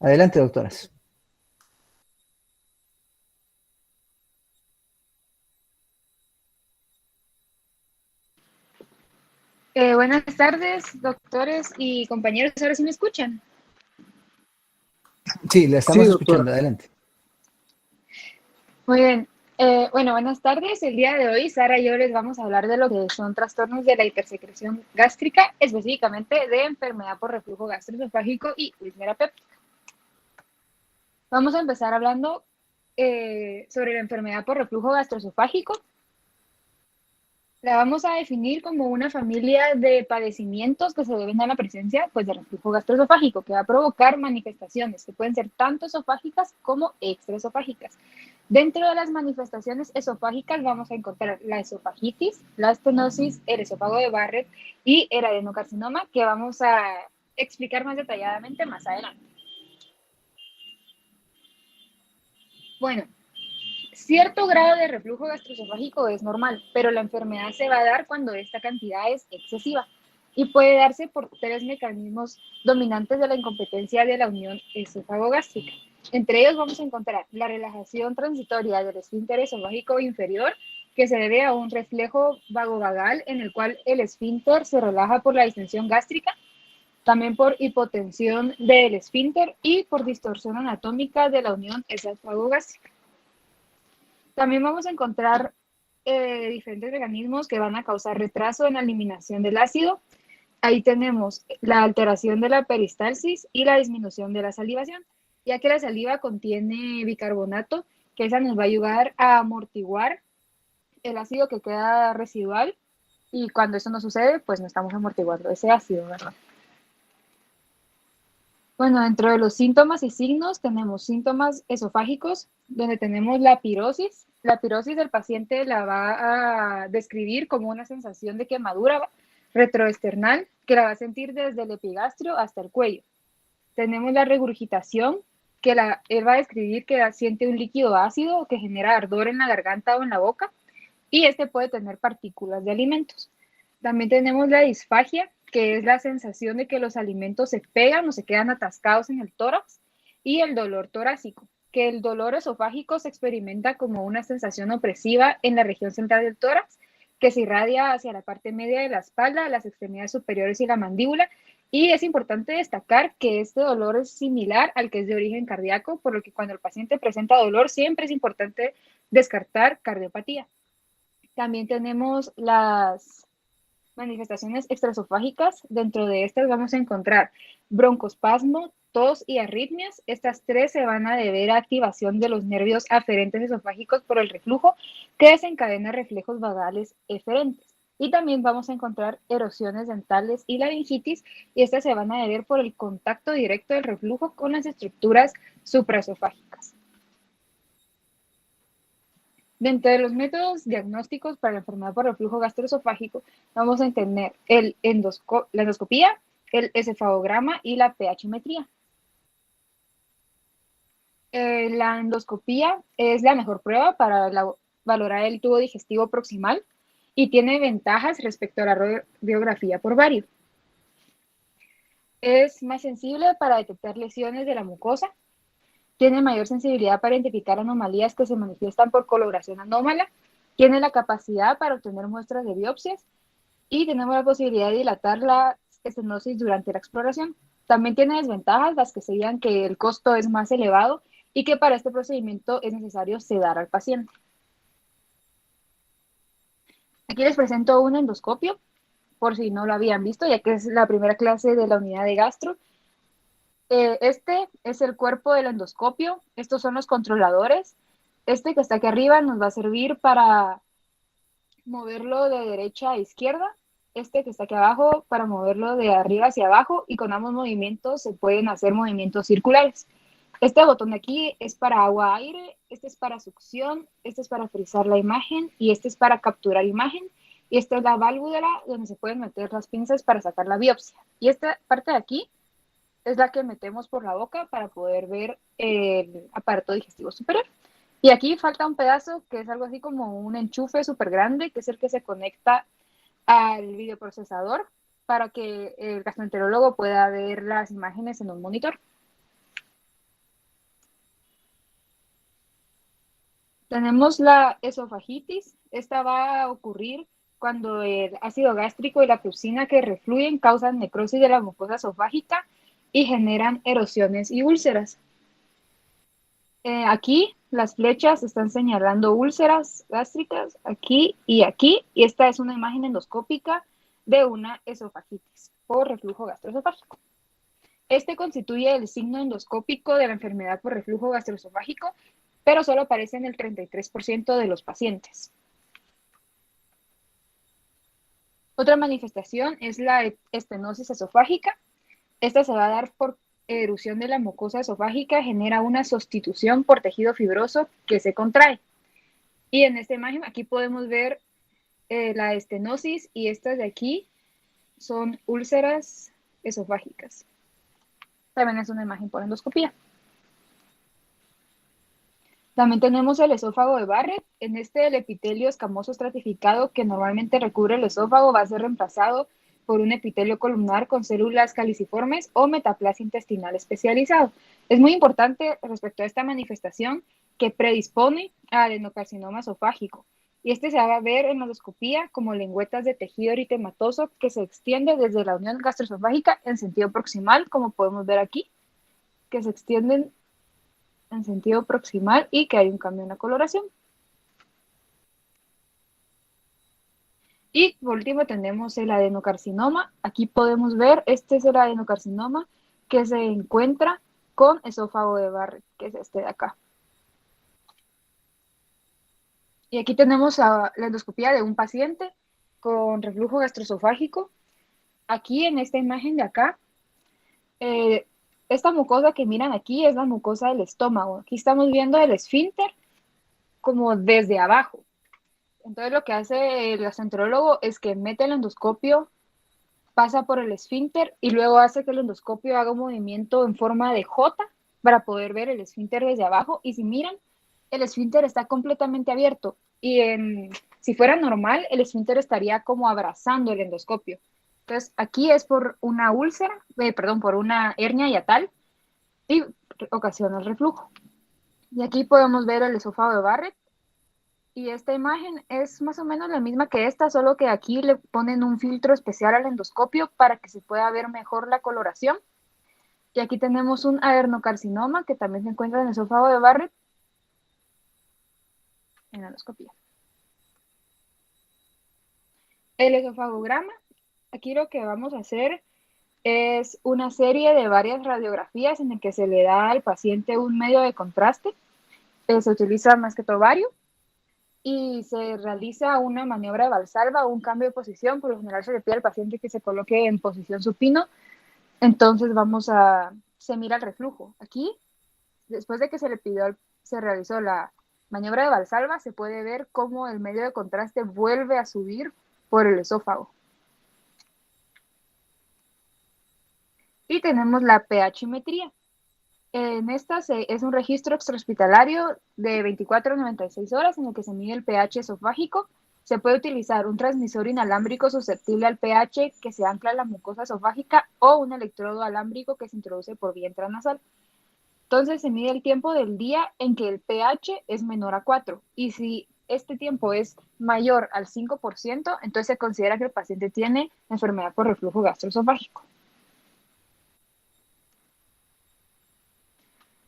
Adelante, doctoras. Buenas tardes, doctores y compañeros. Ahora sí me escuchan. Sí, la Sí, estamos doctora. escuchando. Adelante. Muy bien. Buenas tardes. El día de hoy, Sara y yo les vamos a hablar de lo que son trastornos de la hipersecreción gástrica, específicamente de enfermedad por reflujo gastroesofágico y úlcera péptica. Vamos a empezar hablando sobre la enfermedad por reflujo gastroesofágico. La vamos a definir como una familia de padecimientos que se deben a la presencia pues, de reflujo gastroesofágico, que va a provocar manifestaciones que pueden ser tanto esofágicas como extraesofágicas. Dentro de las manifestaciones esofágicas vamos a encontrar la esofagitis, la estenosis, el esófago de Barrett y el adenocarcinoma, que vamos a explicar más detalladamente más adelante. Bueno, cierto grado de reflujo gastroesofágico es normal, pero la enfermedad se va a dar cuando esta cantidad es excesiva y puede darse por tres mecanismos dominantes de la incompetencia de la unión esófago-gástrica. Entre ellos vamos a encontrar la relajación transitoria del esfínter esofágico inferior, que se debe a un reflejo vagovagal en el cual el esfínter se relaja por la distensión gástrica, también por hipotensión del esfínter y por distorsión anatómica de la unión esófago-gástrica. También vamos a encontrar diferentes mecanismos que van a causar retraso en la eliminación del ácido. Ahí tenemos la alteración de la peristalsis y la disminución de la salivación, ya que la saliva contiene bicarbonato, que esa nos va a ayudar a amortiguar el ácido que queda residual, y cuando eso no sucede, pues no estamos amortiguando ese ácido, ¿verdad? Bueno, dentro de los síntomas y signos tenemos síntomas esofágicos, donde tenemos la pirosis. La pirosis del paciente la va a describir como una sensación de quemadura retroesternal que la va a sentir desde el epigastrio hasta el cuello. Tenemos la regurgitación, que él va a describir que siente un líquido ácido que genera ardor en la garganta o en la boca, y este puede tener partículas de alimentos. También tenemos la disfagia, que es la sensación de que los alimentos se pegan o se quedan atascados en el tórax, y el dolor torácico, que el dolor esofágico se experimenta como una sensación opresiva en la región central del tórax, que se irradia hacia la parte media de la espalda, las extremidades superiores y la mandíbula. Y es importante destacar que este dolor es similar al que es de origen cardíaco, por lo que cuando el paciente presenta dolor siempre es importante descartar cardiopatía. También tenemos las manifestaciones extraesofágicas. Dentro de estas vamos a encontrar broncoespasmo, tos y arritmias. Estas tres se van a deber a activación de los nervios aferentes esofágicos por el reflujo, que desencadena reflejos vagales eferentes. Y también vamos a encontrar erosiones dentales y laringitis, y estas se van a deber por el contacto directo del reflujo con las estructuras supraesofágicas. Dentro de los métodos diagnósticos para la enfermedad por reflujo gastroesofágico, vamos a entender la endoscopía, el encefalograma y la pH-metría. La endoscopía es la mejor prueba para valorar el tubo digestivo proximal y tiene ventajas respecto a la radiografía por bario. Es más sensible para detectar lesiones de la mucosa, tiene mayor sensibilidad para identificar anomalías que se manifiestan por coloración anómala, tiene la capacidad para obtener muestras de biopsias y tenemos la posibilidad de dilatar la estenosis durante la exploración. También tiene desventajas, las que serían que el costo es más elevado y que para este procedimiento es necesario sedar al paciente. Aquí les presento un endoscopio, por si no lo habían visto, ya que es la primera clase de la unidad de gastro. Este es el cuerpo del endoscopio, estos son los controladores. Este que está aquí arriba nos va a servir para moverlo de derecha a izquierda, este que está aquí abajo para moverlo de arriba hacia abajo, y con ambos movimientos se pueden hacer movimientos circulares. Este botón de aquí es para agua-aire, este es para succión, este es para frizar la imagen y este es para capturar imagen. Y esta es la válvula donde se pueden meter las pinzas para sacar la biopsia. Y esta parte de aquí es la que metemos por la boca para poder ver el aparato digestivo superior. Y aquí falta un pedazo que es algo así como un enchufe súper grande, que es el que se conecta al videoprocesador para que el gastroenterólogo pueda ver las imágenes en un monitor. Tenemos la esofagitis. Esta va a ocurrir cuando el ácido gástrico y la pepsina que refluyen causan necrosis de la mucosa esofágica y generan erosiones y úlceras. Aquí las flechas están señalando úlceras gástricas aquí, y esta es una imagen endoscópica de una esofagitis o reflujo gastroesofágico. Este constituye el signo endoscópico de la enfermedad por reflujo gastroesofágico, pero solo aparece en el 33% de los pacientes. Otra manifestación es la estenosis esofágica. Esta se va a dar por erupción de la mucosa esofágica, genera una sustitución por tejido fibroso que se contrae. Y en esta imagen aquí podemos ver la estenosis, y estas de aquí son úlceras esofágicas. También es una imagen por endoscopía. También tenemos el esófago de Barrett. En este, el epitelio escamoso estratificado que normalmente recubre el esófago va a ser reemplazado por un epitelio columnar con células caliciformes o metaplasia intestinal especializado. Es muy importante respecto a esta manifestación que predispone a adenocarcinoma esofágico. Y este se va a ver en la endoscopía como lengüetas de tejido eritematoso que se extiende desde la unión gastroesofágica en sentido proximal, como podemos ver aquí, que se extienden en sentido proximal y que hay un cambio en la coloración. Y por último tenemos el adenocarcinoma. Aquí podemos ver, este es el adenocarcinoma que se encuentra con esófago de Barrett, que es este de acá. Y aquí tenemos la endoscopía de un paciente con reflujo gastroesofágico. Aquí en esta imagen de acá, esta mucosa que miran aquí es la mucosa del estómago. Aquí estamos viendo el esfínter como desde abajo. Entonces lo que hace el gastroenterólogo es que mete el endoscopio, pasa por el esfínter y luego hace que el endoscopio haga un movimiento en forma de J para poder ver el esfínter desde abajo. Y si miran, el esfínter está completamente abierto. Y si fuera normal, el esfínter estaría como abrazando el endoscopio. Entonces aquí es por una úlcera, por una hernia hiatal, y ocasiona el reflujo. Y aquí podemos ver el esófago de Barrett. Y esta imagen es más o menos la misma que esta, solo que aquí le ponen un filtro especial al endoscopio para que se pueda ver mejor la coloración. Y aquí tenemos un adenocarcinoma que también se encuentra en el esófago de Barrett en la endoscopía. El esofagograma, aquí lo que vamos a hacer es una serie de varias radiografías en el que se le da al paciente un medio de contraste. Se utiliza más que todo bario, y se realiza una maniobra de Valsalva o un cambio de posición. Por lo general se le pide al paciente que se coloque en posición supino. Entonces se mira el reflujo. Aquí, después de que se realizó la maniobra de Valsalva, se puede ver cómo el medio de contraste vuelve a subir por el esófago. Y tenemos la pH-metría. En esta es un registro extrahospitalario de 24 a 96 horas en el que se mide el pH esofágico. Se puede utilizar un transmisor inalámbrico susceptible al pH que se ancla a la mucosa esofágica o un electrodo alámbrico que se introduce por vía intranasal. Entonces se mide el tiempo del día en que el pH es menor a 4, y si este tiempo es mayor al 5%, entonces se considera que el paciente tiene enfermedad por reflujo gastroesofágico.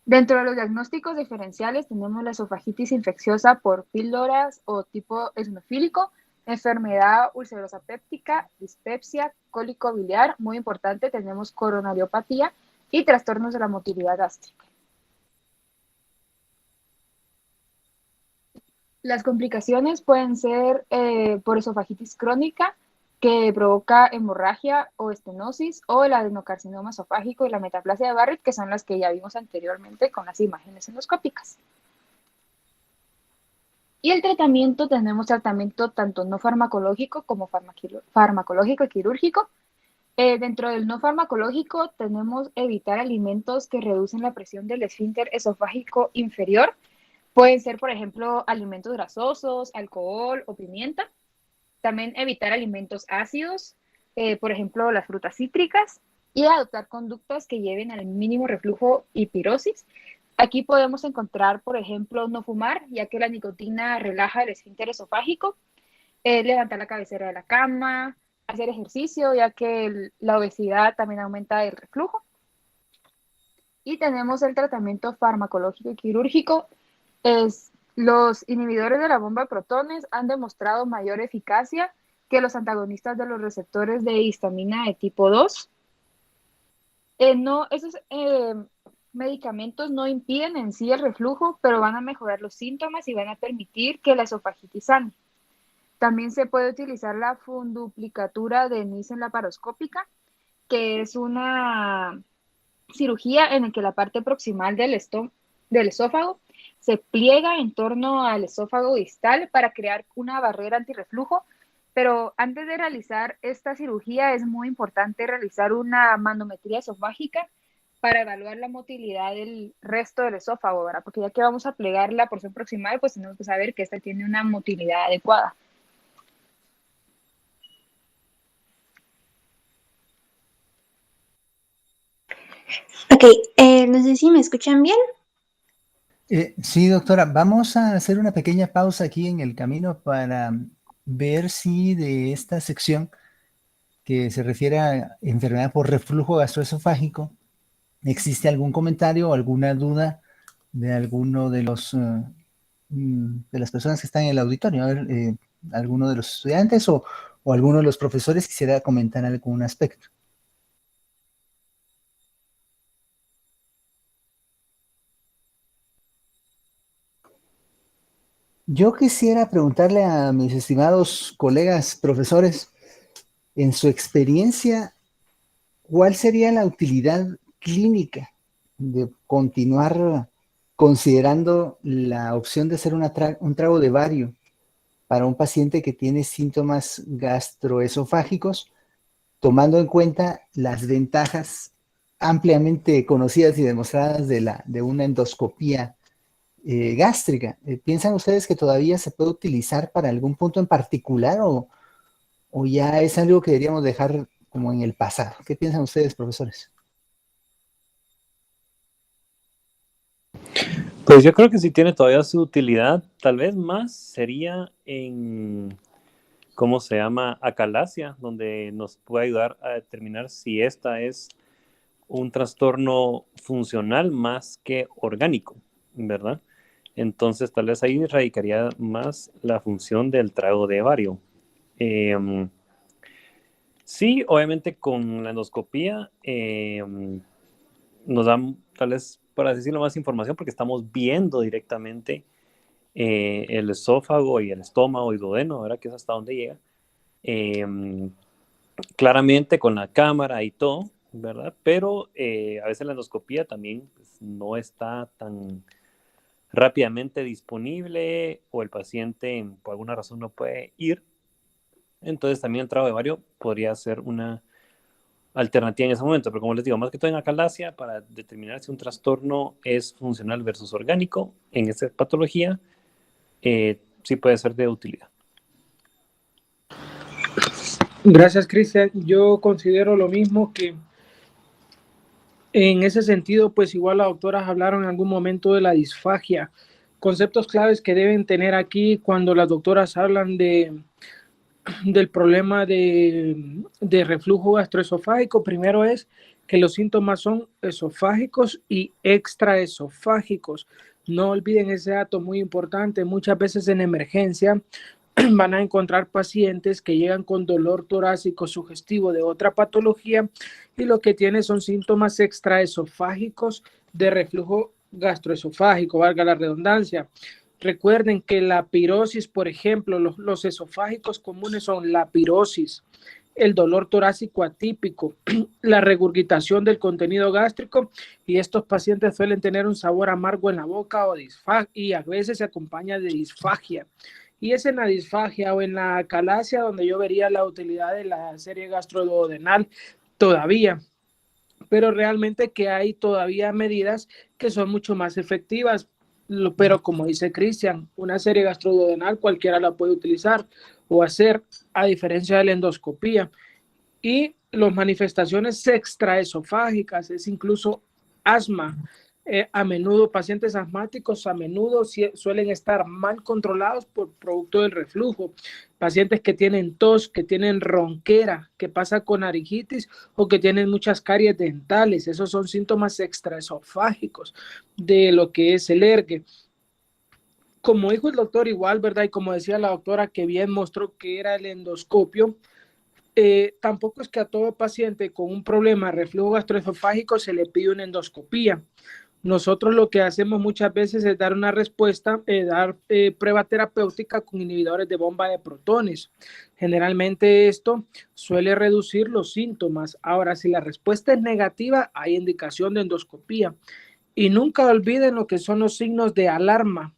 Dentro de los diagnósticos diferenciales tenemos la esofagitis infecciosa por píldoras o tipo eosinofílico, enfermedad ulcerosa péptica, dispepsia, cólico biliar, muy importante, tenemos coronariopatía y trastornos de la motilidad gástrica. Las complicaciones pueden ser por esofagitis crónica, que provoca hemorragia o estenosis, o el adenocarcinoma esofágico y la metaplasia de Barrett, que son las que ya vimos anteriormente con las imágenes endoscópicas. Y el tratamiento, tenemos tratamiento tanto no farmacológico como farmacológico y quirúrgico. Dentro del no farmacológico tenemos evitar alimentos que reducen la presión del esfínter esofágico inferior. Pueden ser, por ejemplo, alimentos grasosos, alcohol o pimienta. También evitar alimentos ácidos, por ejemplo, las frutas cítricas, y adoptar conductas que lleven al mínimo reflujo y pirosis. Aquí podemos encontrar, por ejemplo, no fumar, ya que la nicotina relaja el esfínter esofágico, levantar la cabecera de la cama, hacer ejercicio, ya que la obesidad también aumenta el reflujo. Y tenemos el tratamiento farmacológico y quirúrgico. Los inhibidores de la bomba de protones han demostrado mayor eficacia que los antagonistas de los receptores de histamina de tipo 2. Esos medicamentos no impiden en sí el reflujo, pero van a mejorar los síntomas y van a permitir que la esofagitis sane. También se puede utilizar la funduplicatura de Nissen laparoscópica, que es una cirugía en la que la parte proximal del esófago se pliega en torno al esófago distal para crear una barrera antirreflujo. Pero antes de realizar esta cirugía es muy importante realizar una manometría esofágica para evaluar la motilidad del resto del esófago, ¿verdad? Porque ya que vamos a plegar la porción proximal, pues tenemos que saber que esta tiene una motilidad adecuada. Ok, no sé si me escuchan bien. Sí, doctora, vamos a hacer una pequeña pausa aquí en el camino para ver si de esta sección que se refiere a enfermedad por reflujo gastroesofágico existe algún comentario o alguna duda de alguno de de las personas que están en el auditorio. A ver, alguno de los estudiantes o alguno de los profesores quisiera comentar algún aspecto. Yo quisiera preguntarle a mis estimados colegas profesores, en su experiencia, ¿cuál sería la utilidad clínica de continuar considerando la opción de hacer un trago de bario para un paciente que tiene síntomas gastroesofágicos, tomando en cuenta las ventajas ampliamente conocidas y demostradas de una endoscopía gástrica? ¿Piensan ustedes que todavía se puede utilizar para algún punto en particular o ya es algo que deberíamos dejar como en el pasado? ¿Qué piensan ustedes, profesores? Pues yo creo que sí tiene todavía su utilidad, tal vez más sería en, ¿cómo se llama? Acalasia, donde nos puede ayudar a determinar si esta es un trastorno funcional más que orgánico, ¿verdad? Entonces tal vez ahí radicaría más la función del trago de bario. Sí, obviamente con la endoscopía nos dan tal vez, para decirlo, más información porque estamos viendo directamente el esófago y el estómago y duodeno, ¿verdad? Que es hasta donde llega. Claramente con la cámara y todo, ¿verdad? Pero a veces la endoscopía también pues, no está tan rápidamente disponible o el paciente por alguna razón no puede ir. Entonces también el trago de bario podría ser una alternativa en ese momento, pero como les digo, más que todo en acalasia, para determinar si un trastorno es funcional versus orgánico en esta patología, sí puede ser de utilidad. Gracias, Cristian. Yo considero lo mismo, que en ese sentido, pues igual las doctoras hablaron en algún momento de la disfagia. Conceptos claves que deben tener aquí cuando las doctoras hablan del problema de reflujo gastroesofágico. Primero es que los síntomas son esofágicos y extraesofágicos. No olviden ese dato muy importante. Muchas veces en emergencia van a encontrar pacientes que llegan con dolor torácico sugestivo de otra patología y lo que tienen son síntomas extraesofágicos de reflujo gastroesofágico, valga la redundancia. Recuerden que la pirosis, por ejemplo, los esofágicos comunes son la pirosis, el dolor torácico atípico, la regurgitación del contenido gástrico, y estos pacientes suelen tener un sabor amargo en la boca y a veces se acompaña de disfagia. Y es en la disfagia o en la acalasia donde yo vería la utilidad de la serie gastroduodenal todavía. Pero realmente que hay todavía medidas que son mucho más efectivas. Pero como dice Cristian, una serie gastroduodenal cualquiera la puede utilizar o hacer, a diferencia de la endoscopía. Y las manifestaciones extraesofágicas es incluso asma, A menudo pacientes asmáticos suelen estar mal controlados por producto del reflujo. Pacientes que tienen tos, que tienen ronquera, que pasa con laringitis o que tienen muchas caries dentales. Esos son síntomas extraesofágicos de lo que es el ERGE. Como dijo el doctor igual, ¿verdad? Y como decía la doctora que bien mostró que era el endoscopio, tampoco es que a todo paciente con un problema de reflujo gastroesofágico se le pide una endoscopía. Nosotros lo que hacemos muchas veces es dar una respuesta, dar prueba terapéutica con inhibidores de bomba de protones. Generalmente esto suele reducir los síntomas. Ahora, si la respuesta es negativa, hay indicación de endoscopía. Y nunca olviden lo que son los signos de alarma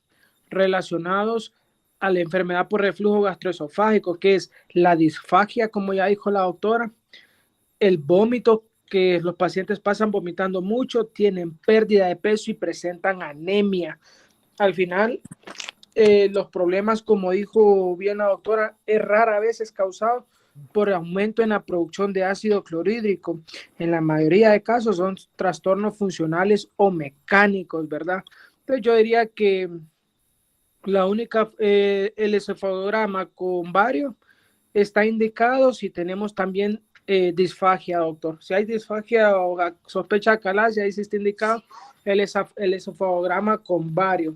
relacionados a la enfermedad por reflujo gastroesofágico, que es la disfagia, como ya dijo la doctora, el vómito, que los pacientes pasan vomitando mucho, tienen pérdida de peso y presentan anemia. Al final, los problemas, como dijo bien la doctora, es rara vez causado por aumento en la producción de ácido clorhídrico. En la mayoría de casos son trastornos funcionales o mecánicos, ¿verdad? Entonces yo diría que la única, el encefalograma con bario está indicado si tenemos también disfagia, doctor. Si hay disfagia o sospecha de acalasia, ahí sí está indicado el esofagograma con bario.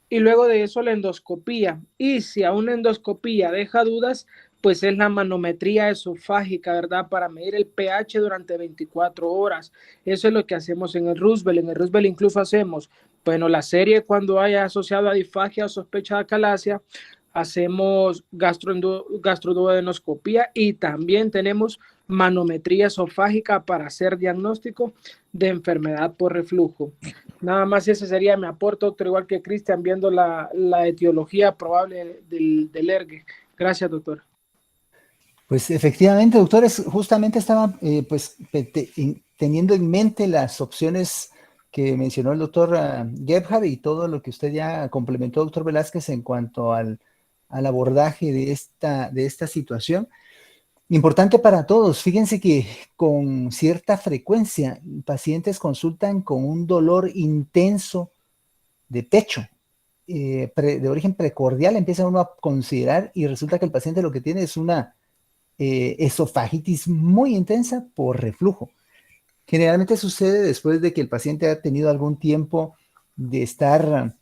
Y luego de eso la endoscopía. Y si a una endoscopía deja dudas, pues es la manometría esofágica, ¿verdad? Para medir el pH durante 24 horas. Eso es lo que hacemos en el Roosevelt. En el Roosevelt incluso hacemos, bueno, la serie cuando haya asociado a disfagia o sospecha de acalasia, hacemos gastroduodenoscopía y también tenemos manometría esofágica para hacer diagnóstico de enfermedad por reflujo. Nada más ese sería mi aporte, doctor, igual que Cristian, viendo la etiología probable del ERGE. Gracias, doctor. Pues efectivamente, doctores, justamente estaba teniendo en mente las opciones que mencionó el doctor Gebhard y todo lo que usted ya complementó, doctor Velázquez, en cuanto al abordaje de esta situación. Importante para todos. Fíjense que con cierta frecuencia pacientes consultan con un dolor intenso de pecho, de origen precordial, empieza uno a considerar y resulta que el paciente lo que tiene es una esofagitis muy intensa por reflujo. Generalmente sucede después de que el paciente ha tenido algún tiempo de estar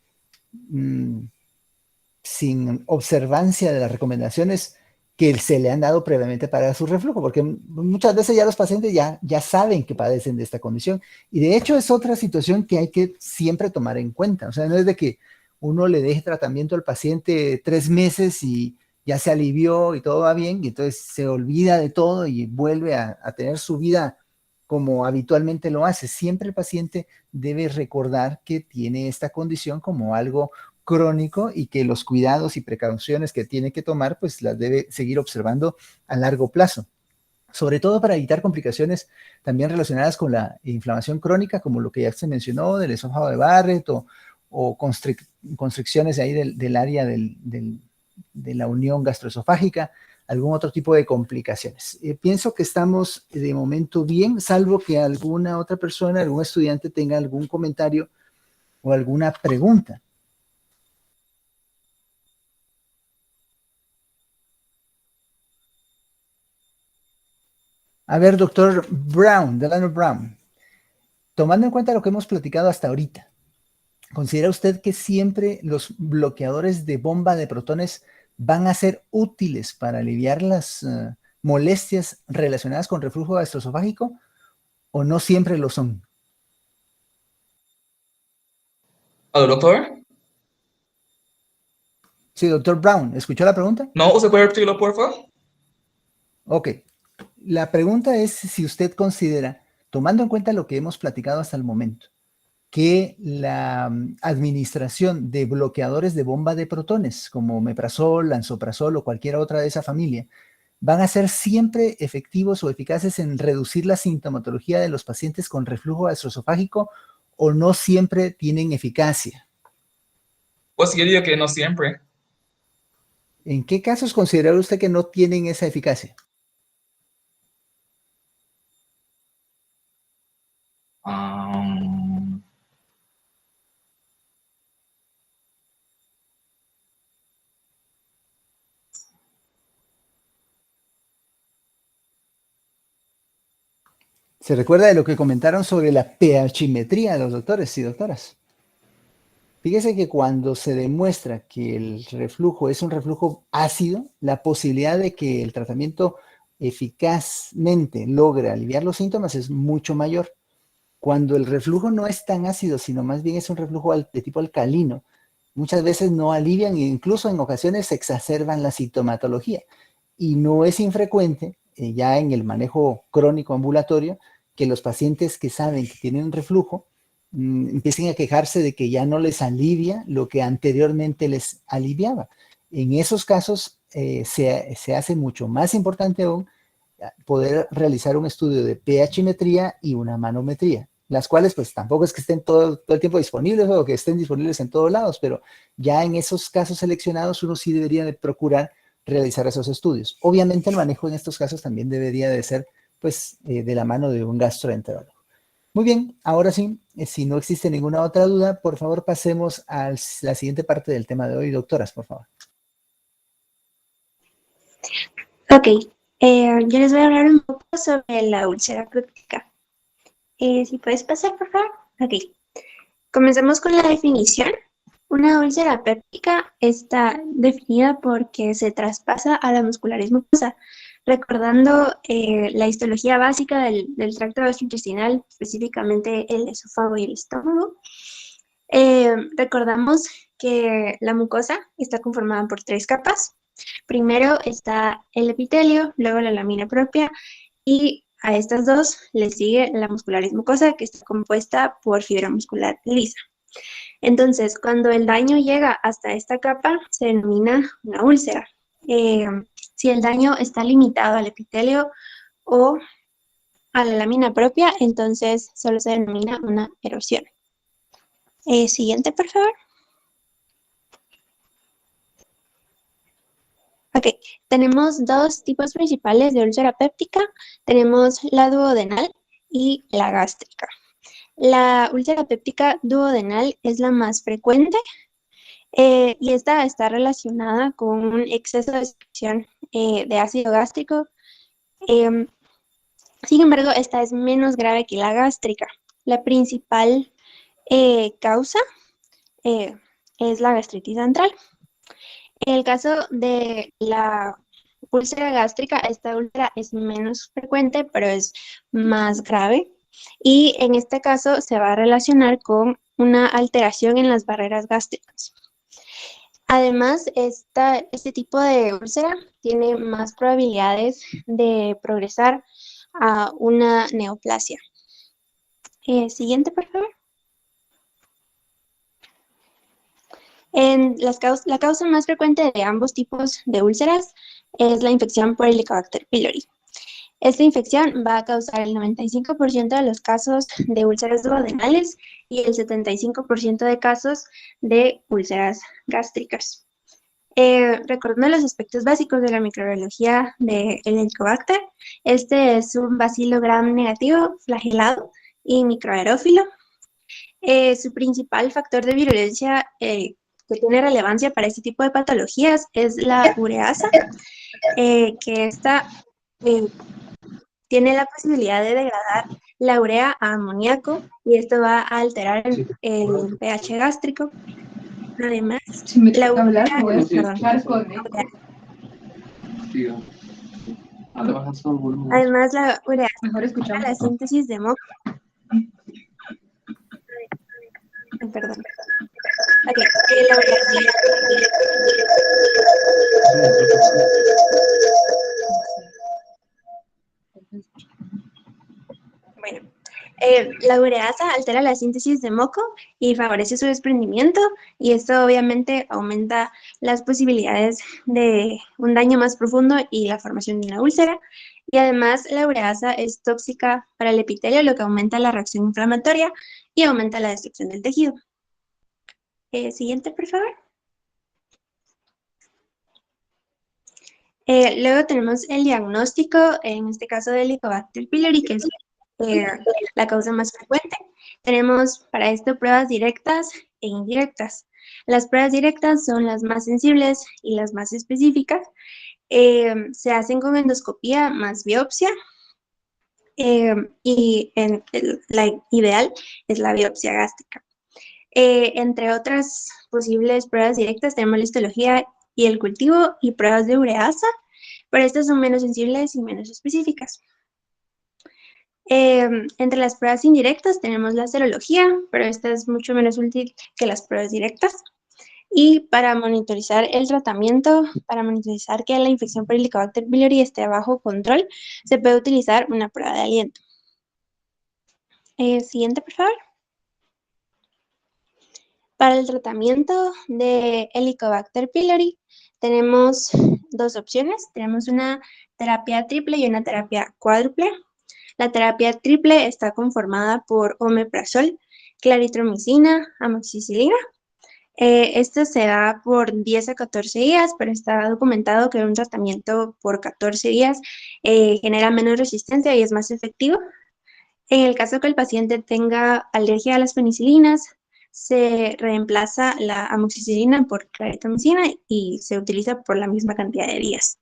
sin observancia de las recomendaciones que se le han dado previamente para su reflujo, porque muchas veces ya los pacientes ya saben que padecen de esta condición, y de hecho es otra situación que hay que siempre tomar en cuenta. O sea, no es de que uno le deje tratamiento al paciente 3 meses y ya se alivió y todo va bien, y entonces se olvida de todo y vuelve a tener su vida como habitualmente lo hace. Siempre el paciente debe recordar que tiene esta condición como algo crónico y que los cuidados y precauciones que tiene que tomar, pues las debe seguir observando a largo plazo. Sobre todo para evitar complicaciones también relacionadas con la inflamación crónica, como lo que ya se mencionó del esófago de Barrett o constricciones ahí del área de la unión gastroesofágica, algún otro tipo de complicaciones. Pienso que estamos de momento bien, salvo que alguna otra persona, algún estudiante tenga algún comentario o alguna pregunta. A ver, doctor Brown, Delano Brown, tomando en cuenta lo que hemos platicado hasta ahorita, ¿considera usted que siempre los bloqueadores de bomba de protones van a ser útiles para aliviar las molestias relacionadas con reflujo gastroesofágico o no siempre lo son? ¿Aló, doctor? Sí, doctor Brown, ¿escuchó la pregunta? No, ¿se puede repetirlo, por favor? Ok. La pregunta es si usted considera, tomando en cuenta lo que hemos platicado hasta el momento, que la administración de bloqueadores de bomba de protones, como omeprazol, lansoprazol o cualquier otra de esa familia, van a ser siempre efectivos o eficaces en reducir la sintomatología de los pacientes con reflujo gastroesofágico o no siempre tienen eficacia. Pues yo diría que no siempre. ¿En qué casos considera usted que no tienen esa eficacia? ¿Se recuerda de lo que comentaron sobre la pHimetría de los doctores y doctoras? Fíjese que cuando se demuestra que el reflujo es un reflujo ácido, la posibilidad de que el tratamiento eficazmente logre aliviar los síntomas es mucho mayor. Cuando el reflujo no es tan ácido, sino más bien es un reflujo de tipo alcalino, muchas veces no alivian e incluso en ocasiones exacerban la sintomatología. Y no es infrecuente, ya en el manejo crónico ambulatorio, que los pacientes que saben que tienen reflujo empiecen a quejarse de que ya no les alivia lo que anteriormente les aliviaba. En esos casos se hace mucho más importante aún poder realizar un estudio de pHimetría y una manometría, las cuales pues tampoco es que estén todo el tiempo disponibles o que estén disponibles en todos lados, pero ya en esos casos seleccionados uno sí debería de procurar realizar esos estudios. Obviamente el manejo en estos casos también debería de ser pues de la mano de un gastroenterólogo. Muy bien, ahora sí, si no existe ninguna otra duda, por favor pasemos a la siguiente parte del tema de hoy. Doctoras, por favor. Ok, yo les voy a hablar un poco sobre la úlcera péptica. Si puedes pasar, por favor. Ok, comencemos con la definición. Una úlcera péptica está definida porque se traspasa a la muscularis mucosa, recordando la histología básica del tracto gastrointestinal, específicamente el esófago y el estómago. Recordamos que la mucosa está conformada por 3 capas. Primero está el epitelio, luego la lámina propia y a estas dos le sigue la muscularis mucosa, que está compuesta por fibra muscular lisa. Entonces, cuando el daño llega hasta esta capa, se denomina una úlcera. Si el daño está limitado al epitelio o a la lámina propia, entonces solo se denomina una erosión. Siguiente, por favor. Ok, tenemos 2 tipos principales de úlcera péptica. Tenemos la duodenal y la gástrica. La úlcera péptica duodenal es la más frecuente y esta está relacionada con un exceso de secreción de ácido gástrico. Sin embargo, esta es menos grave que la gástrica. La principal causa es la gastritis antral. En el caso de la úlcera gástrica, esta úlcera es menos frecuente, pero es más grave. Y en este caso se va a relacionar con una alteración en las barreras gástricas. Además, este tipo de úlcera tiene más probabilidades de progresar a una neoplasia. Siguiente, por favor. La causa más frecuente de ambos tipos de úlceras es la infección por Helicobacter pylori. Esta infección va a causar el 95% de los casos de úlceras duodenales y el 75% de casos de úlceras gástricas. Recordando los aspectos básicos de la microbiología del Helicobacter, este es un bacilo gram negativo, flagelado y microaerófilo. Su principal factor de virulencia que tiene relevancia para este tipo de patologías es la ureasa, que esta tiene la posibilidad de degradar la urea a amoníaco y esto va a alterar el pH gástrico. Además, la urea, además la urea a la síntesis de moco. Perdón. Okay. La urea. Bueno, la ureasa altera la síntesis de moco y favorece su desprendimiento y esto obviamente aumenta las posibilidades de un daño más profundo y la formación de una úlcera. Y además la ureasa es tóxica para el epitelio, lo que aumenta la reacción inflamatoria y aumenta la destrucción del tejido. Siguiente, por favor. Luego tenemos el diagnóstico, en este caso de Helicobacter pylori, que es la causa más frecuente. Tenemos para esto pruebas directas e indirectas. Las pruebas directas son las más sensibles y las más específicas. Se hacen con endoscopía más biopsia. y la ideal es la biopsia gástrica. Entre otras posibles pruebas directas tenemos la histología y el cultivo y pruebas de ureasa, pero estas son menos sensibles y menos específicas. Entre las pruebas indirectas tenemos la serología, pero esta es mucho menos útil que las pruebas directas. Y para monitorizar el tratamiento, para monitorizar que la infección por Helicobacter pylori esté bajo control, se puede utilizar una prueba de aliento. Siguiente, por favor. Para el tratamiento de Helicobacter pylori tenemos dos opciones. Tenemos una terapia triple y una terapia cuádruple. La terapia triple está conformada por omeprazol, claritromicina, amoxicilina. Esto se da por 10 a 14 días, pero está documentado que un tratamiento por 14 días genera menos resistencia y es más efectivo. En el caso que el paciente tenga alergia a las penicilinas, se reemplaza la amoxicilina por claritromicina y se utiliza por la misma cantidad de días.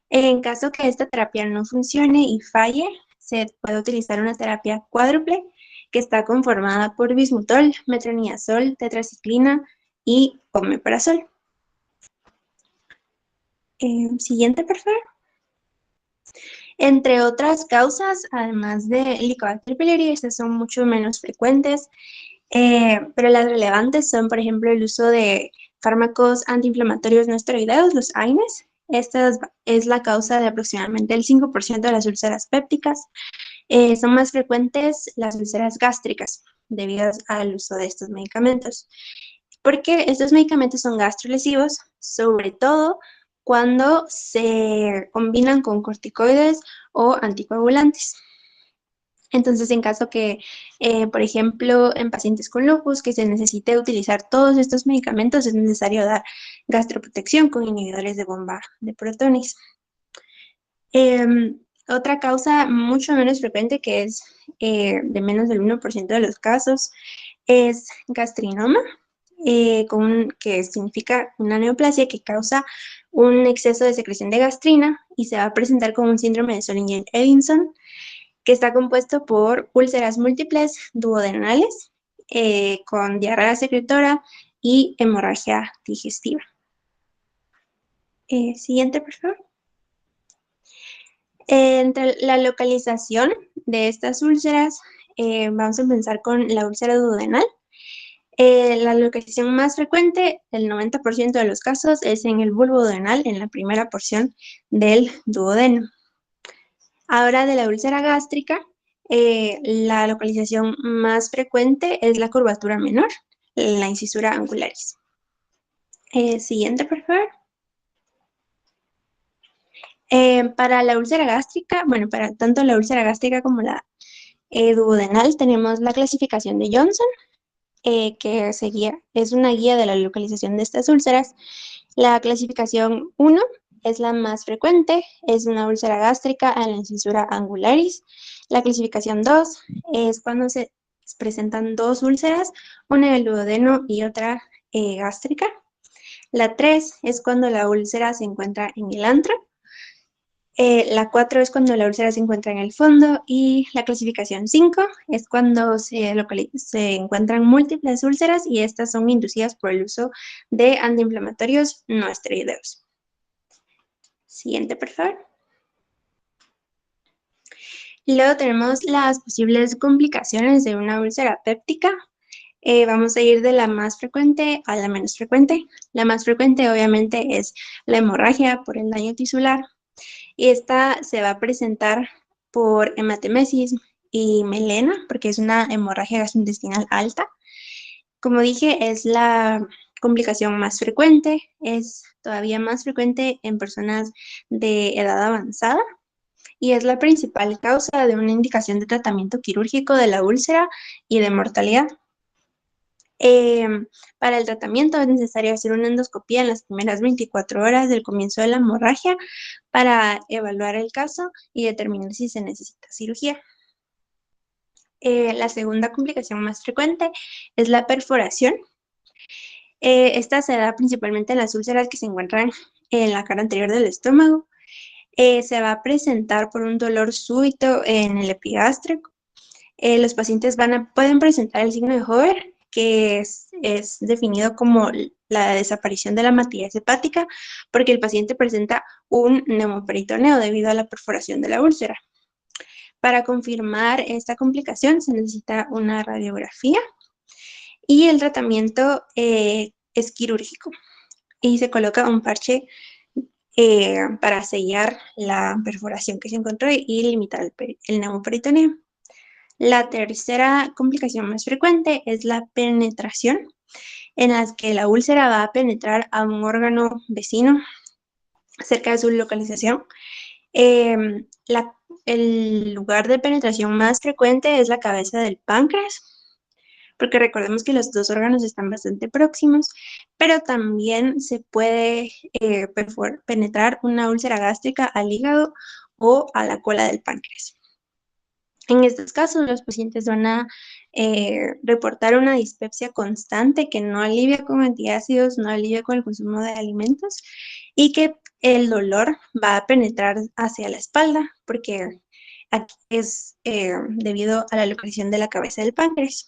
En caso que esta terapia no funcione y falle, se puede utilizar una terapia cuádruple que está conformada por bismutol, metronidazol, tetraciclina y omeprazol. Siguiente, por favor. Entre otras causas, además de Helicobacter pylori, estas son mucho menos frecuentes, pero las relevantes son, por ejemplo, el uso de fármacos antiinflamatorios no esteroideos, los AINES. Esta es la causa de aproximadamente el 5% de las úlceras pépticas. Son más frecuentes las úlceras gástricas debido al uso de estos medicamentos, porque estos medicamentos son gastrolesivos, sobre todo cuando se combinan con corticoides o anticoagulantes. Entonces, en caso que, por ejemplo, en pacientes con lupus, que se necesite utilizar todos estos medicamentos, es necesario dar gastroprotección con inhibidores de bomba de protones. Otra causa mucho menos frecuente, que es de menos del 1% de los casos, es gastrinoma, que significa una neoplasia que causa un exceso de secreción de gastrina y se va a presentar con un síndrome de Solingen-Edinson, que está compuesto por úlceras múltiples duodenales con diarrea secretora y hemorragia digestiva. Siguiente, por favor. Entre la localización de estas úlceras, vamos a empezar con la úlcera duodenal. La localización más frecuente, el 90% de los casos, es en el bulbo duodenal, en la primera porción del duodeno. Ahora, de la úlcera gástrica, la localización más frecuente es la curvatura menor, la incisura angularis. Siguiente, por favor. Para la úlcera gástrica, bueno, para tanto la úlcera gástrica como la duodenal, tenemos la clasificación de Johnson, que es una guía de la localización de estas úlceras. La clasificación 1 es la más frecuente, es una úlcera gástrica a la incisura angularis. La clasificación 2 es cuando se presentan dos úlceras, una en el duodeno y otra gástrica. La 3 es cuando la úlcera se encuentra en el antro. La 4 es cuando la úlcera se encuentra en el fondo y la clasificación 5 es cuando se encuentran múltiples úlceras y estas son inducidas por el uso de antiinflamatorios no esteroideos. Siguiente, por favor. Y luego tenemos las posibles complicaciones de una úlcera péptica. Vamos a ir de la más frecuente a la menos frecuente. La más frecuente obviamente es la hemorragia por el daño tisular. Y esta se va a presentar por hematemesis y melena, porque es una hemorragia gastrointestinal alta. Como dije, es la complicación más frecuente, es todavía más frecuente en personas de edad avanzada y es la principal causa de una indicación de tratamiento quirúrgico de la úlcera y de mortalidad. Para el tratamiento es necesario hacer una endoscopía en las primeras 24 horas del comienzo de la hemorragia para evaluar el caso y determinar si se necesita cirugía. La segunda complicación más frecuente es la perforación. Esta se da principalmente en las úlceras que se encuentran en la cara anterior del estómago. Se va a presentar por un dolor súbito en el epigástrico. Los pacientes pueden presentar el signo de Hover, que es definido como la desaparición de la matidez hepática, porque el paciente presenta un neumoperitoneo debido a la perforación de la úlcera. Para confirmar esta complicación se necesita una radiografía y el tratamiento es quirúrgico y se coloca un parche para sellar la perforación que se encontró y limitar el neumoperitoneo. La tercera complicación más frecuente es la penetración, en la que la úlcera va a penetrar a un órgano vecino cerca de su localización. El lugar de penetración más frecuente es la cabeza del páncreas, porque recordemos que los dos órganos están bastante próximos, pero también se puede penetrar una úlcera gástrica al hígado o a la cola del páncreas. En estos casos, los pacientes van a reportar una dispepsia constante que no alivia con antiácidos, no alivia con el consumo de alimentos y que el dolor va a penetrar hacia la espalda porque aquí es debido a la localización de la cabeza del páncreas.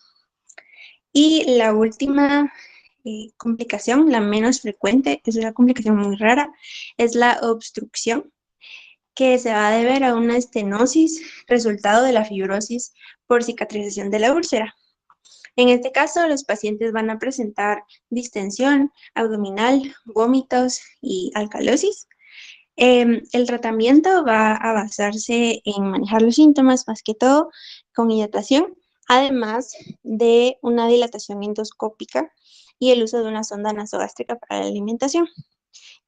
Y la última complicación, la menos frecuente, es una complicación muy rara, es la obstrucción, que se va a deber a una estenosis resultado de la fibrosis por cicatrización de la úlcera. En este caso, los pacientes van a presentar distensión abdominal, vómitos y alcalosis. El tratamiento va a basarse en manejar los síntomas, más que todo con hidratación, además de una dilatación endoscópica y el uso de una sonda nasogástrica para la alimentación.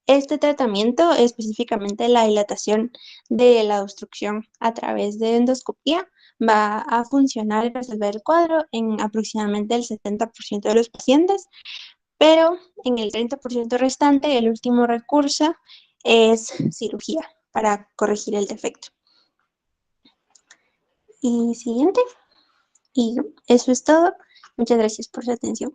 Este tratamiento, específicamente la dilatación de la obstrucción a través de endoscopía, va a funcionar y resolver el cuadro en aproximadamente el 70% de los pacientes, pero en el 30% restante, el último recurso es cirugía para corregir el defecto. Y siguiente. Y eso es todo. Muchas gracias por su atención.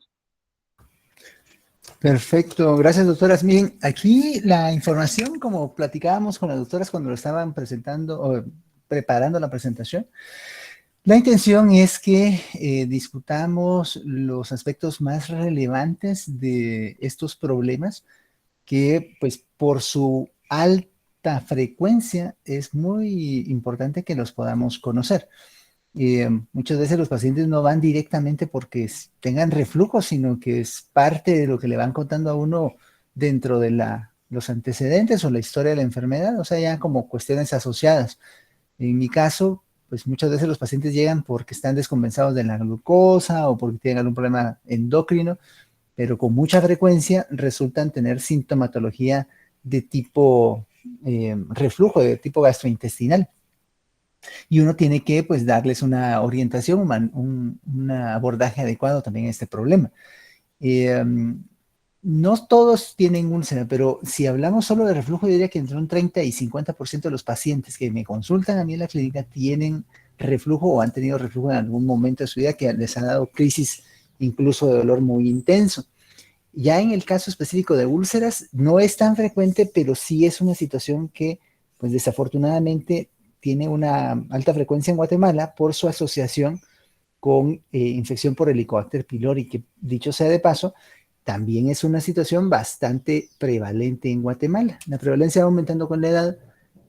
Perfecto, gracias doctoras. Miren, aquí la información, como platicábamos con las doctoras cuando lo estaban presentando o preparando la presentación, la intención es que discutamos los aspectos más relevantes de estos problemas que, pues, por su alta frecuencia es muy importante que los podamos conocer. Muchas veces los pacientes no van directamente porque tengan reflujo, sino que es parte de lo que le van contando a uno dentro de los antecedentes o la historia de la enfermedad, o sea, ya como cuestiones asociadas. En mi caso, pues muchas veces los pacientes llegan porque están descompensados de la glucosa o porque tienen algún problema endocrino, pero con mucha frecuencia resultan tener sintomatología de tipo reflujo, de tipo gastrointestinal. Y uno tiene que, pues, darles una orientación, un abordaje adecuado también a este problema. No todos tienen úlcera, pero si hablamos solo de reflujo, yo diría que entre un 30 y 50% de los pacientes que me consultan a mí en la clínica tienen reflujo o han tenido reflujo en algún momento de su vida que les ha dado crisis incluso de dolor muy intenso. Ya en el caso específico de úlceras, no es tan frecuente, pero sí es una situación que, pues, desafortunadamente tiene una alta frecuencia en Guatemala por su asociación con infección por Helicobacter pylori, que dicho sea de paso, también es una situación bastante prevalente en Guatemala. La prevalencia va aumentando con la edad,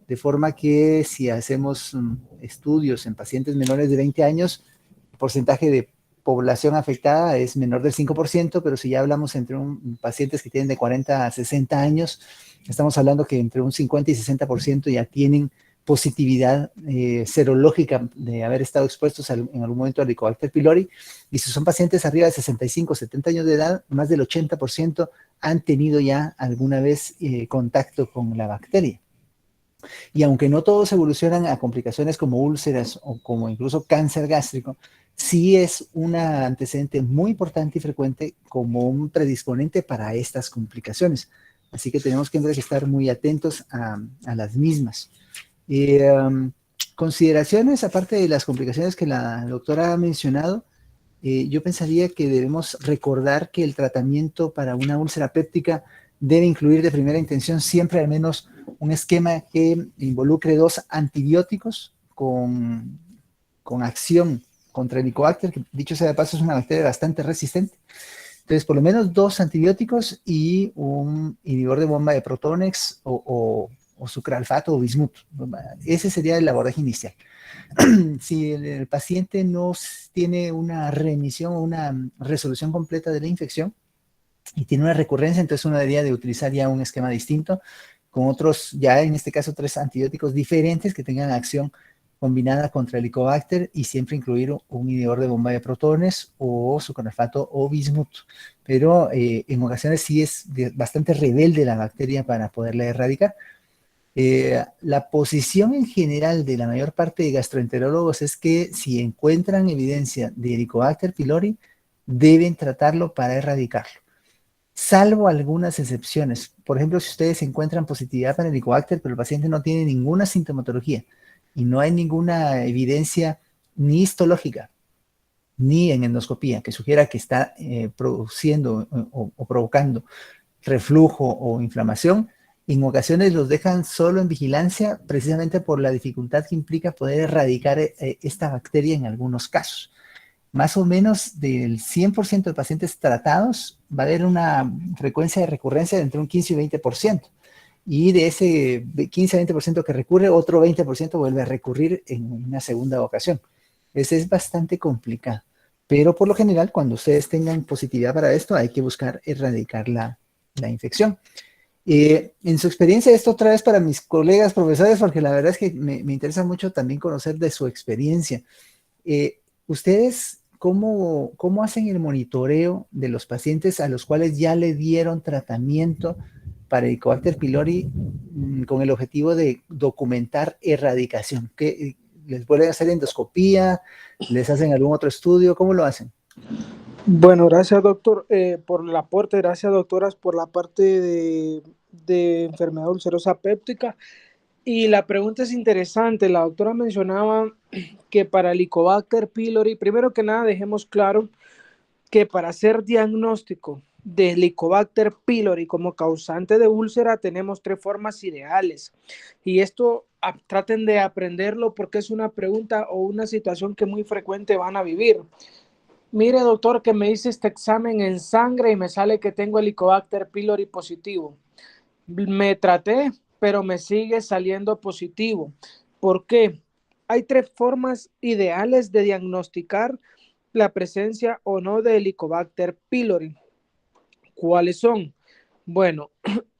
de forma que si hacemos estudios en pacientes menores de 20 años, el porcentaje de población afectada es menor del 5%, pero si ya hablamos entre pacientes que tienen de 40 a 60 años, estamos hablando que entre un 50 y 60% ya tienen positividad serológica de haber estado expuestos en algún momento al Helicobacter pylori, y si son pacientes arriba de 65, 70 años de edad, más del 80% han tenido ya alguna vez contacto con la bacteria. Y aunque no todos evolucionan a complicaciones como úlceras o como incluso cáncer gástrico, sí es un antecedente muy importante y frecuente como un predisponente para estas complicaciones. Así que tenemos que estar muy atentos a las mismas. Consideraciones, aparte de las complicaciones que la doctora ha mencionado, yo pensaría que debemos recordar que el tratamiento para una úlcera péptica debe incluir de primera intención siempre al menos un esquema que involucre 2 antibióticos con acción contra el Helicobacter, que dicho sea de paso es una bacteria bastante resistente. Entonces, por lo menos 2 antibióticos y un inhibidor de bomba de protonex o sucralfato o bismuto. Ese sería el abordaje inicial. Si el paciente no tiene una remisión o una resolución completa de la infección y tiene una recurrencia, entonces uno debería de utilizar ya un esquema distinto con otros, ya en este caso 3 antibióticos diferentes que tengan acción combinada contra el Helicobacter y siempre incluir un inhibidor de bomba de protones o sucralfato o bismuto. Pero en ocasiones sí es bastante rebelde la bacteria para poderla erradicar. La posición en general de la mayor parte de gastroenterólogos es que si encuentran evidencia de Helicobacter pylori, deben tratarlo para erradicarlo, salvo algunas excepciones. Por ejemplo, si ustedes encuentran positividad para Helicobacter, pero el paciente no tiene ninguna sintomatología y no hay ninguna evidencia ni histológica ni en endoscopía que sugiera que está produciendo o provocando reflujo o inflamación, en ocasiones los dejan solo en vigilancia precisamente por la dificultad que implica poder erradicar esta bacteria en algunos casos. Más o menos del 100% de pacientes tratados va a haber una frecuencia de recurrencia de entre un 15 y 20%. Y de ese 15-20% que recurre, otro 20% vuelve a recurrir en una segunda ocasión. Ese es bastante complicado. Pero por lo general, cuando ustedes tengan positividad para esto, hay que buscar erradicar la infección. En su experiencia, esto otra vez para mis colegas profesores, porque la verdad es que me interesa mucho también conocer de su experiencia. ¿Ustedes cómo hacen el monitoreo de los pacientes a los cuales ya le dieron tratamiento para Helicobacter pylori con el objetivo de documentar erradicación? ¿Qué, les vuelven a hacer endoscopía? ¿Les hacen algún otro estudio? ¿Cómo lo hacen? Bueno, gracias doctor por el aporte, gracias doctoras por la parte de enfermedad ulcerosa péptica. Y la pregunta es interesante, la doctora mencionaba que para el Helicobacter pylori, primero que nada dejemos claro que para hacer diagnóstico de Helicobacter pylori como causante de úlcera tenemos 3 formas ideales. Y esto traten de aprenderlo porque es una pregunta o una situación que muy frecuente van a vivir. Mire, doctor, que me hice este examen en sangre y me sale que tengo Helicobacter pylori positivo. Me traté, pero me sigue saliendo positivo. ¿Por qué? Hay 3 formas ideales de diagnosticar la presencia o no de Helicobacter pylori. ¿Cuáles son? Bueno,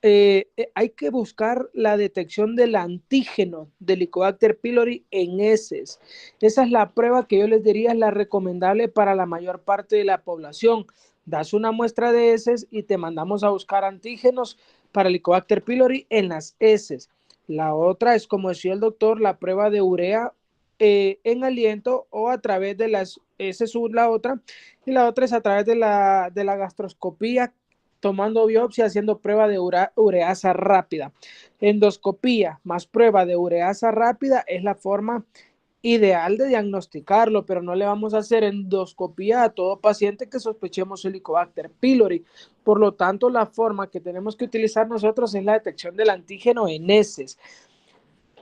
hay que buscar la detección del antígeno del Helicobacter pylori en heces. Esa es la prueba que yo les diría es la recomendable para la mayor parte de la población. Das una muestra de heces y te mandamos a buscar antígenos para el Helicobacter pylori en las heces. La otra es, como decía el doctor, la prueba de urea en aliento o a través de las heces, la otra, y la otra es a través de la gastroscopía, tomando biopsia, haciendo prueba de ureasa rápida. Endoscopía más prueba de ureasa rápida es la forma ideal de diagnosticarlo, pero no le vamos a hacer endoscopía a todo paciente que sospechemos Helicobacter pylori. Por lo tanto, la forma que tenemos que utilizar nosotros es la detección del antígeno en heces.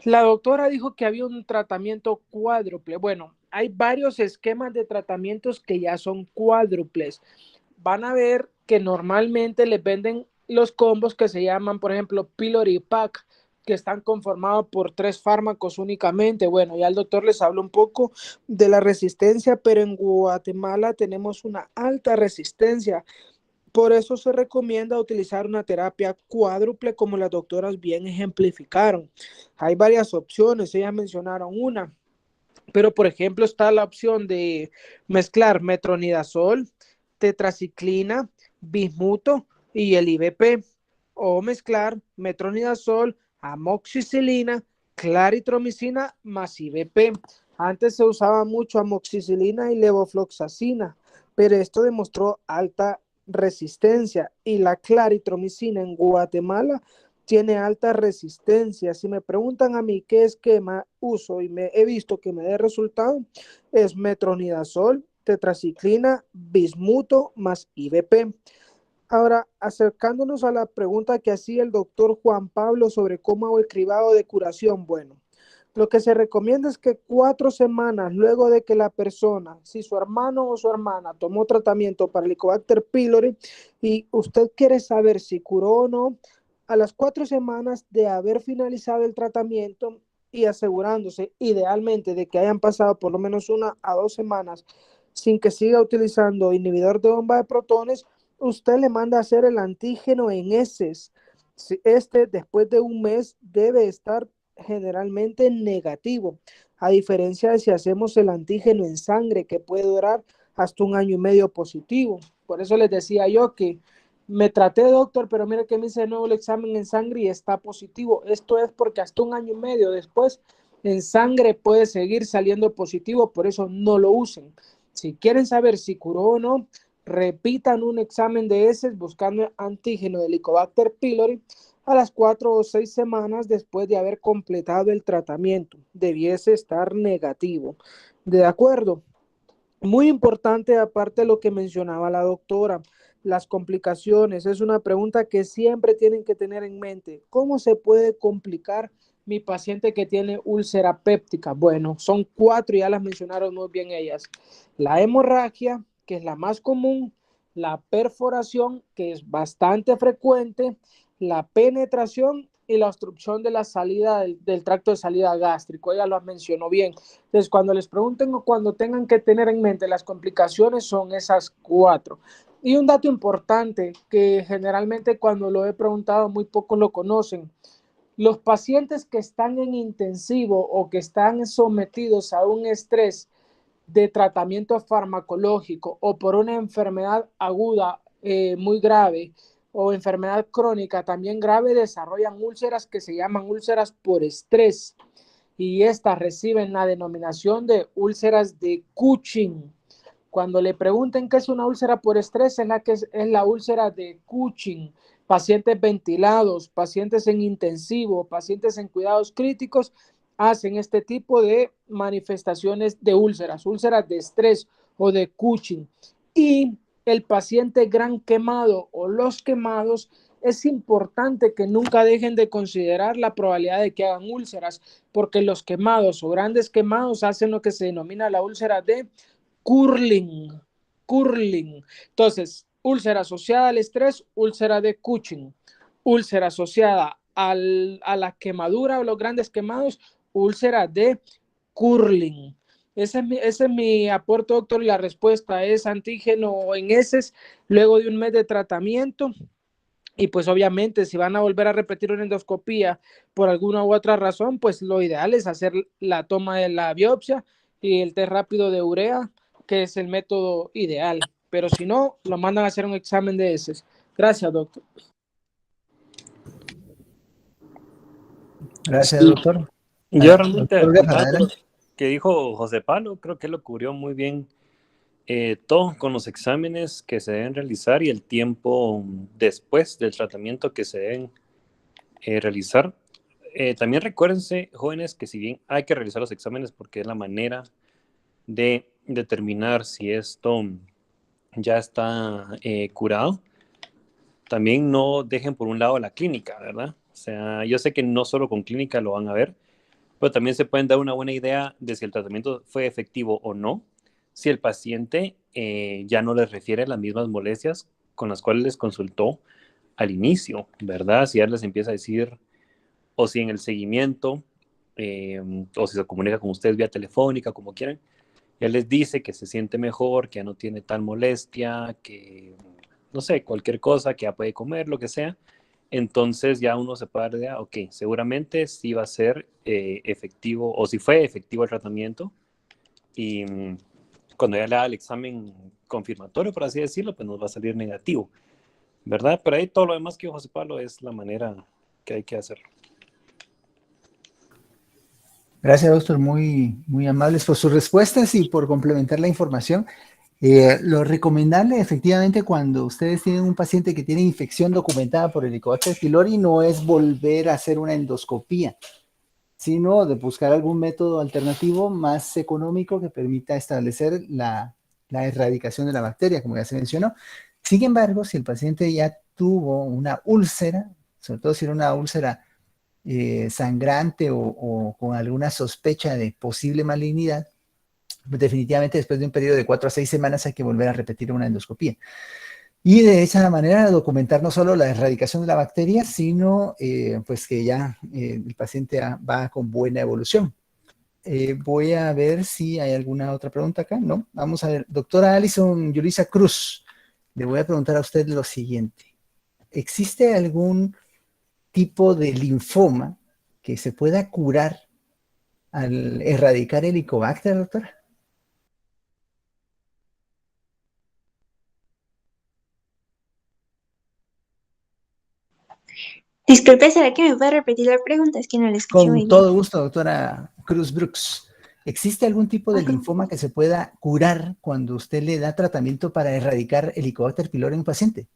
La doctora dijo que había un tratamiento cuádruple. Bueno, hay varios esquemas de tratamientos que ya son cuádruples. Van a ver que normalmente les venden los combos que se llaman, por ejemplo, Pylori Pack, que están conformados por 3 fármacos únicamente. Bueno, ya el doctor les habló un poco de la resistencia, pero en Guatemala tenemos una alta resistencia. Por eso se recomienda utilizar una terapia cuádruple, como las doctoras bien ejemplificaron. Hay varias opciones, ellas mencionaron una, pero por ejemplo está la opción de mezclar metronidazol, tetraciclina, bismuto y el IVP, o mezclar metronidazol, amoxicilina, claritromicina más IVP. Antes se usaba mucho amoxicilina y levofloxacina, pero esto demostró alta resistencia y la claritromicina en Guatemala tiene alta resistencia. Si me preguntan a mí qué esquema uso y he visto que me dé resultado, es metronidazol, tetraciclina, bismuto más IVP. Ahora, acercándonos a la pregunta que hacía el doctor Juan Pablo sobre cómo hago el cribado de curación, bueno, lo que se recomienda es que 4 semanas luego de que la persona, si su hermano o su hermana tomó tratamiento para Helicobacter pylori y usted quiere saber si curó o no, a las 4 semanas de haber finalizado el tratamiento y asegurándose idealmente de que hayan pasado por lo menos 1 a 2 semanas sin que siga utilizando inhibidor de bomba de protones, usted le manda a hacer el antígeno en heces. Este, después de 1 mes, debe estar generalmente negativo, a diferencia de si hacemos el antígeno en sangre, que puede durar hasta 1 año y medio positivo. Por eso les decía yo que me traté, doctor, pero mire que me hice de nuevo el examen en sangre y está positivo. Esto es porque hasta 1 año y medio después en sangre puede seguir saliendo positivo, por eso no lo usen. Si quieren saber si curó o no, repitan un examen de heces buscando antígeno de Helicobacter pylori a las 4 o 6 semanas después de haber completado el tratamiento. Debiese estar negativo. ¿De acuerdo? Muy importante, aparte de lo que mencionaba la doctora, las complicaciones. Es una pregunta que siempre tienen que tener en mente. ¿Cómo se puede complicar mi paciente que tiene úlcera péptica? Bueno, son 4, ya las mencionaron muy bien ellas. La hemorragia, que es la más común, la perforación, que es bastante frecuente, la penetración y la obstrucción de la salida del tracto de salida gástrico. Ella lo mencionó bien. Entonces, cuando les pregunten o cuando tengan que tener en mente las complicaciones, son esas 4. Y un dato importante que generalmente cuando lo he preguntado muy pocos lo conocen. Los pacientes que están en intensivo o que están sometidos a un estrés de tratamiento farmacológico o por una enfermedad aguda muy grave o enfermedad crónica también grave, desarrollan úlceras que se llaman úlceras por estrés y estas reciben la denominación de úlceras de Cushing. Cuando le pregunten qué es una úlcera por estrés, es la úlcera de Cushing. Pacientes ventilados, pacientes en intensivo, pacientes en cuidados críticos hacen este tipo de manifestaciones de úlceras de estrés o de Cushing. Y el paciente gran quemado o los quemados, es importante que nunca dejen de considerar la probabilidad de que hagan úlceras, porque los quemados o grandes quemados hacen lo que se denomina la úlcera de curling. Entonces, úlcera asociada al estrés, úlcera de Cushing. Úlcera asociada a la quemadura o los grandes quemados, úlcera de curling. Ese es mi aporte, doctor, y la respuesta es antígeno en heces luego de 1 mes de tratamiento. Y pues obviamente si van a volver a repetir una endoscopía por alguna u otra razón, pues lo ideal es hacer la toma de la biopsia y el test rápido de urea, que es el método ideal. Pero si no, lo mandan a hacer un examen de heces. Gracias, doctor. Gracias, Sí. doctor. Yo realmente, Doctor Guerra, algo adelante. que dijo José Pablo, creo que lo cubrió muy bien todo con los exámenes que se deben realizar y el tiempo después del tratamiento que se deben realizar. También recuérdense, jóvenes, que si bien hay que realizar los exámenes porque es la manera de determinar si esto ya está curado, también no dejen por un lado la clínica, ¿verdad? O sea, yo sé que no solo con clínica lo van a ver, pero también se pueden dar una buena idea de si el tratamiento fue efectivo o no, si el paciente ya no les refiere las mismas molestias con las cuales les consultó al inicio, ¿verdad? Si ya les empieza a decir, o si en el seguimiento, o si se comunica con ustedes vía telefónica, como quieran, ya les dice que se siente mejor, que ya no tiene tal molestia, que, no sé, cualquier cosa, que ya puede comer, lo que sea. Entonces ya uno se puede dar idea, ok, seguramente sí va a ser efectivo, o si fue efectivo el tratamiento, y cuando ya le da el examen confirmatorio, por así decirlo, pues nos va a salir negativo, ¿verdad? Pero ahí todo lo demás que dijo José Pablo es la manera que hay que hacerlo. Gracias, doctor. Muy amables por sus respuestas y por complementar la información. Lo recomendable, efectivamente, cuando ustedes tienen un paciente que tiene infección documentada por Helicobacter pylori, no es volver a hacer una endoscopía, sino de buscar algún método alternativo más económico que permita establecer la erradicación de la bacteria, como ya se mencionó. Sin embargo, si el paciente ya tuvo una úlcera, sobre todo si era una úlcera sangrante o con alguna sospecha de posible malignidad, pues definitivamente después de un periodo de 4 a 6 semanas hay que volver a repetir una endoscopía. Y de esa manera documentar no solo la erradicación de la bacteria, sino pues que ya el paciente va con buena evolución. Voy a ver si hay alguna otra pregunta acá. No, vamos a ver. Doctora Alison Yulisa Cruz, le voy a preguntar a usted lo siguiente. ¿Existe algún tipo de linfoma que se pueda curar al erradicar el Helicobacter, doctora? Disculpe, ¿será que me puede repetir la pregunta? Es que no la escuché muy Con bien. todo gusto, doctora Cruz Brooks. ¿Existe algún tipo de linfoma que se pueda curar cuando usted le da tratamiento para erradicar el Helicobacter pylori en un paciente?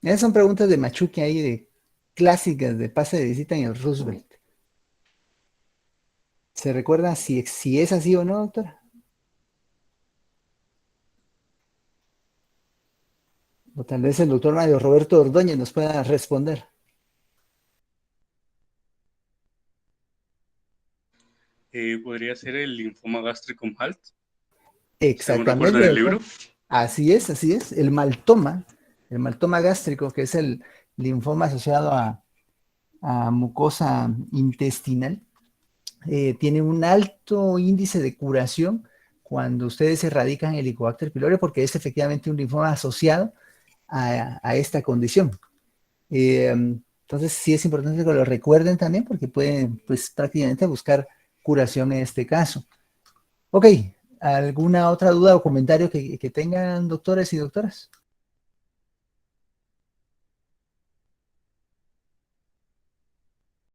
Esas son preguntas de machuque ahí, de clásicas de pase de visita en el Roosevelt. ¿Se recuerda si es así o no, doctora? O tal vez el doctor Mario Roberto Ordóñez nos pueda responder. Podría ser el linfoma gástrico HALT, según recuerdo Exactamente, en el doctor. libro. Así es, así es. El maltoma gástrico, que es el linfoma asociado a mucosa intestinal, tiene un alto índice de curación cuando ustedes erradican el Helicobacter pylori, porque es efectivamente un linfoma asociado a esta condición. Entonces sí es importante que lo recuerden también, porque pueden pues prácticamente buscar curación en este caso. Ok, ¿alguna otra duda o comentario que tengan doctores y doctoras?